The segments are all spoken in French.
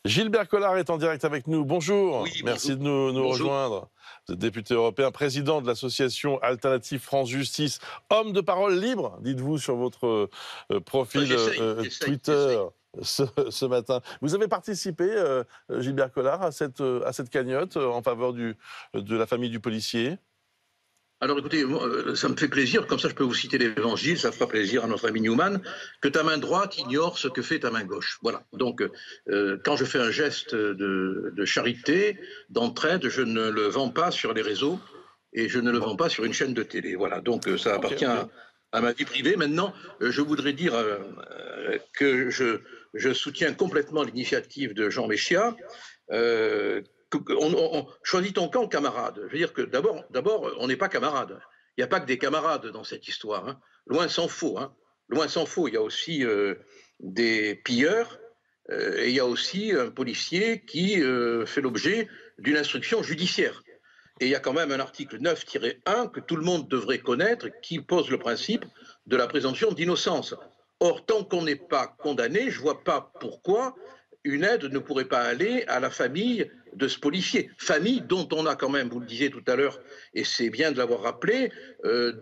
Gilbert Collard est en direct avec nous. Bonjour, Oui, merci bonjour. de nous Bonjour. rejoindre. Vous êtes député européen, président de l'association Alternative France Justice, homme de parole libre, dites-vous sur votre Enfin, profil j'essaye. Twitter ce matin. Vous avez participé, Gilbert Collard, à cette cagnotte en faveur de la famille du policier? Alors écoutez, moi, ça me fait plaisir, comme ça je peux vous citer l'évangile, ça fera plaisir à notre ami Newman, que ta main droite ignore ce que fait ta main gauche. Voilà. Donc, quand je fais un geste de charité, d'entraide, je ne le vends pas sur les réseaux et je ne le Bon, vends pas sur une chaîne de télé. Voilà. Donc, ça ok, appartient ok. à ma vie privée. Maintenant, je voudrais dire que je soutiens complètement l'initiative de Jean Messia. Euh, Choisis ton camp, camarade. Je veux dire que d'abord, on n'est pas camarades. Il n'y a pas que des camarades dans cette histoire, hein. Loin s'en faut, hein. Loin s'en faut. Il y a aussi des pilleurs et il y a aussi un policier qui fait l'objet d'une instruction judiciaire. Et il y a quand même un article 9-1 que tout le monde devrait connaître qui pose le principe de la présomption d'innocence. Or, tant qu'on n'est pas condamné, je ne vois pas pourquoi une aide ne pourrait pas aller à la famille de ce policier. Famille dont on a quand même, vous le disiez tout à l'heure, et c'est bien de l'avoir rappelé,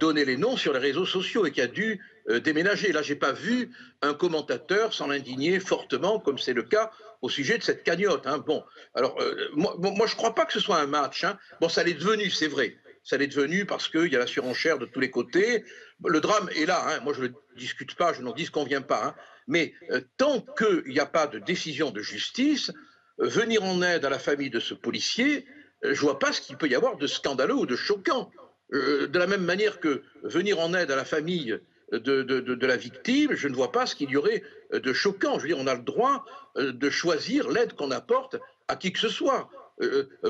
donné les noms sur les réseaux sociaux et qui a dû déménager. Là, je n'ai pas vu un commentateur s'en indigner fortement, comme c'est le cas au sujet de cette cagnotte, hein. Bon, alors, moi je ne crois pas que ce soit un match, hein. Bon, ça l'est devenu, c'est vrai. Ça l'est devenu parce qu'il y a la surenchère de tous les côtés. Le drame est là, hein. Moi je ne discute pas, je n'en disconviens pas, hein. Mais tant qu'il n'y a pas de décision de justice, venir en aide à la famille de ce policier, je ne vois pas ce qu'il peut y avoir de scandaleux ou de choquant. De la même manière que venir en aide à la famille de la victime, je ne vois pas ce qu'il y aurait de choquant. Je veux dire, on a le droit de choisir l'aide qu'on apporte à qui que ce soit.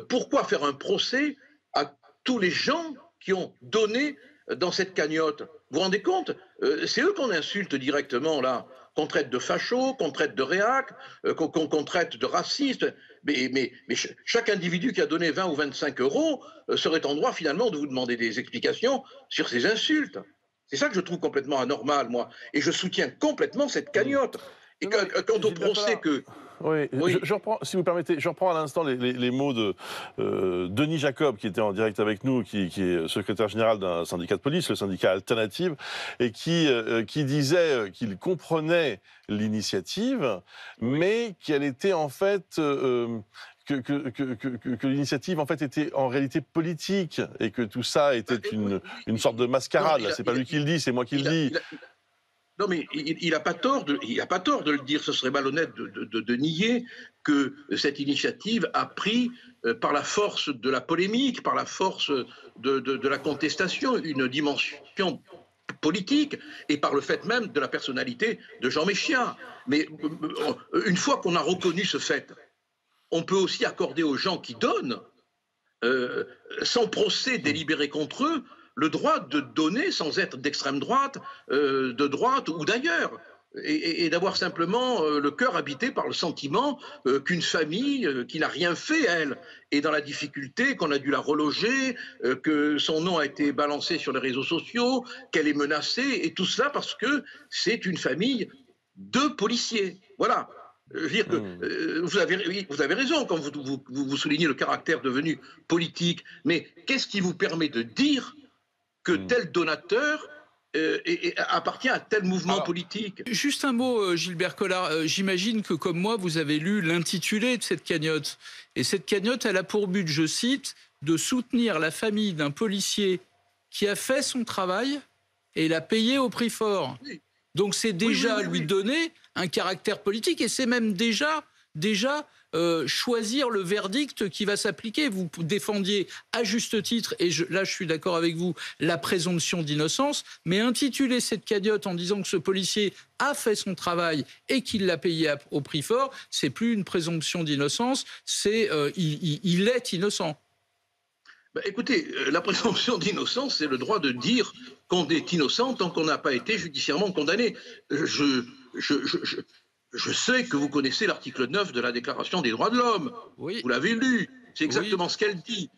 Pourquoi faire un procès à tous les gens qui ont donné dans cette cagnotte? Vous vous rendez compte? C'est eux qu'on insulte directement là, qu'on traite de fachos, qu'on traite de réac, qu'on traite de racistes. Mais chaque individu qui a donné 20 ou 25 euros serait en droit finalement de vous demander des explications sur ces insultes. C'est ça que je trouve complètement anormal, moi. Et je soutiens complètement cette Hmm. cagnotte. Et Non, mais quant au Gilbert procès Collard, que... oui, Oui, je reprends, si vous permettez, je reprends à l'instant les mots de Denis Jacob, qui était en direct avec nous, qui est secrétaire général d'un syndicat de police, le syndicat Alternative, et qui disait qu'il comprenait l'initiative, oui. mais qu'elle était en fait... que l'initiative en fait était en réalité politique et que tout ça était Bah, une sorte de non, mascarade. Là, c'est pas lui qui le dit, c'est moi qui le dis. non, mais il n'a pas tort il a pas tort de le dire. Ce serait malhonnête de nier que cette initiative a pris, par la force de la polémique, par la force de la contestation, une dimension politique et par le fait même de la personnalité de Jean Messia. Mais une fois qu'on a reconnu ce fait, on peut aussi accorder aux gens qui donnent euh, sans procès délibéré contre eux, le droit de donner sans être d'extrême droite, de droite ou d'ailleurs. Et d'avoir simplement le cœur habité par le sentiment qu'une famille qui n'a rien fait, elle, est dans la difficulté, qu'on a dû la reloger, que son nom a été balancé sur les réseaux sociaux, qu'elle est menacée, et tout cela parce que c'est une famille de policiers. Voilà. Je veux dire que Hmm. oui, vous avez raison quand vous soulignez le caractère devenu politique, mais qu'est-ce qui vous permet de dire que Hmm. tel donateur appartient à tel mouvement Alors, politique? Juste un mot, Gilbert Collard. J'imagine que, comme moi, vous avez lu l'intitulé de cette cagnotte. Et cette cagnotte, elle a pour but, je cite, de soutenir la famille d'un policier qui a fait son travail et l'a payé au prix fort. Oui, Donc c'est oui, oui, déjà oui, lui oui. donner un caractère politique et c'est même déjà choisir le verdict qui va s'appliquer. Vous défendiez à juste titre, et là je suis d'accord avec vous, la présomption d'innocence, mais intituler cette cagnotte en disant que ce policier a fait son travail et qu'il l'a payé au prix fort, c'est plus une présomption d'innocence, c'est il est innocent. Ben, écoutez, la présomption d'innocence, c'est le droit de dire qu'on est innocent tant qu'on n'a pas été judiciairement condamné. Je, je, je, je, je sais que vous connaissez l'article 9 de la Déclaration des droits de l'homme. Oui, Vous l'avez lu. C'est oui. exactement ce qu'elle dit.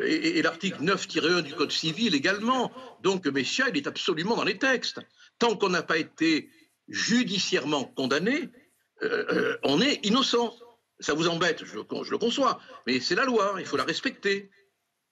Et l'article 9-1 du Code civil également. Donc, Messia, il est absolument dans les textes. Tant qu'on n'a pas été judiciairement condamné, on est innocent. ça vous embête, je le conçois, mais c'est la loi, il faut la respecter.